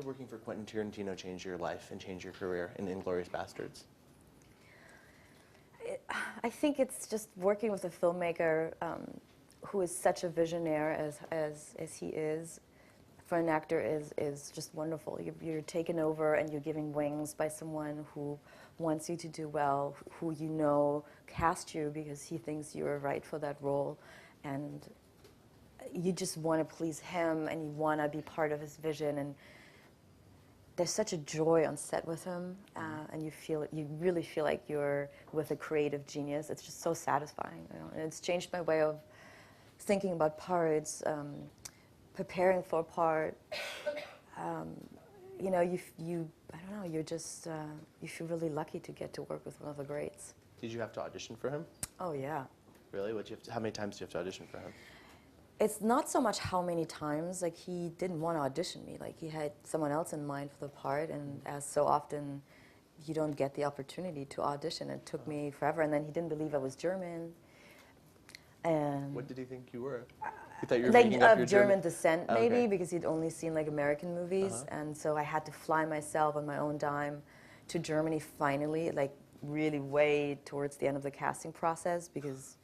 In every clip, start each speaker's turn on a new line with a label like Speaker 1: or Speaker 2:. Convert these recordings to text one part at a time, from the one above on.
Speaker 1: working for Quentin Tarantino change your life and change your career in Inglorious Basterds?
Speaker 2: I think it's just working with a filmmaker who is such a visionary as he is. For an actor is just wonderful. You're taken over and you're giving wings by someone who wants you to do well, who you know cast you because he thinks you're right for that role, and you just want to please him and you want to be part of his vision. And there's such a joy on set with him, and you really feel like you're with a creative genius. It's just so satisfying, you know? And it's changed my way of thinking about parts, preparing for a part. You know, I don't know, you're just, you feel really lucky to get to work with one of the greats.
Speaker 1: Did you have to audition for him?
Speaker 2: Oh, yeah.
Speaker 1: Really? How many times do you have to audition for him?
Speaker 2: It's not so much how many times, like he didn't want to audition me, like he had someone else in mind for the part, and as so often you don't get the opportunity to audition. It took me forever, and then he didn't believe I was German. And
Speaker 1: what did he think you were? He thought you were
Speaker 2: like
Speaker 1: making up your
Speaker 2: German descent, maybe,
Speaker 1: okay.
Speaker 2: because he'd only seen like American movies, and so I had to fly myself on my own dime to Germany finally, like really way towards the end of the casting process, because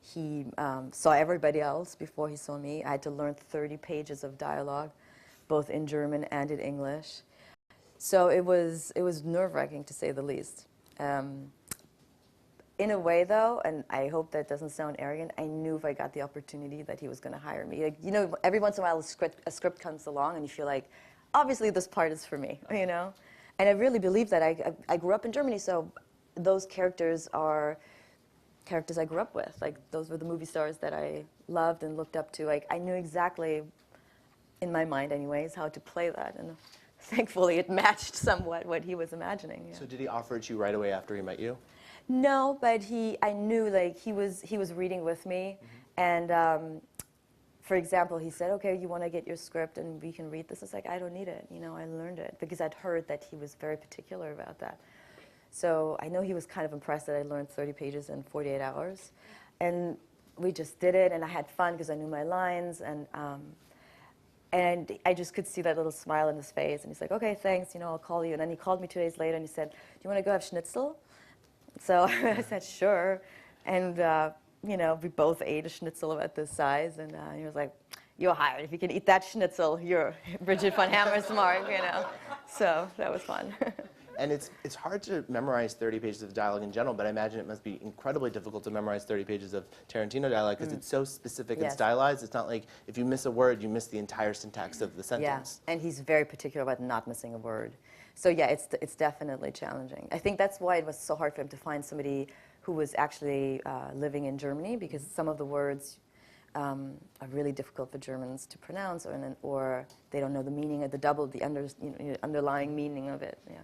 Speaker 2: he saw everybody else before he saw me. I had to learn 30 pages of dialogue, both in German and in English. So it was nerve-wracking, to say the least. In a way, though, and I hope that doesn't sound arrogant, I knew if I got the opportunity that he was going to hire me. Like, you know, every once in a while a script comes along and you feel like, obviously this part is for me, you know? And I really believe that. I grew up in Germany, so those characters are characters I grew up with. Like, those were the movie stars that I loved and looked up to. Like, I knew exactly, in my mind anyways, how to play that. And thankfully it matched somewhat what he was imagining. Yeah.
Speaker 1: So did he offer it to you right away after he met you?
Speaker 2: No, but I knew, like, he was reading with me, and for example, he said, okay, you want to get your script and we can read this? It's like, I don't need it, you know, I learned it, because I'd heard that he was very particular about that. So I know he was kind of impressed that I learned 30 pages in 48 hours, and we just did it, and I had fun because I knew my lines, and I just could see that little smile on his face, and he's like, okay, thanks, you know, I'll call you. And then he called me 2 days later and he said, do you want to go have schnitzel? So I said, sure. And, you know, we both ate a schnitzel about this size. And he was like, you're hired. If you can eat that schnitzel, you're Bridget von Hammersmark, you know. So that was fun.
Speaker 1: And it's hard to memorize 30 pages of dialogue in general, but I imagine it must be incredibly difficult to memorize 30 pages of Tarantino dialogue because it's so specific and stylized. It's not like if you miss a word, you miss the entire syntax of the sentence.
Speaker 2: Yeah, and he's very particular about not missing a word. So yeah, it's definitely challenging. I think that's why it was so hard for him to find somebody who was actually living in Germany, because some of the words are really difficult for Germans to pronounce, or they don't know the meaning of the underlying meaning of it. Yeah.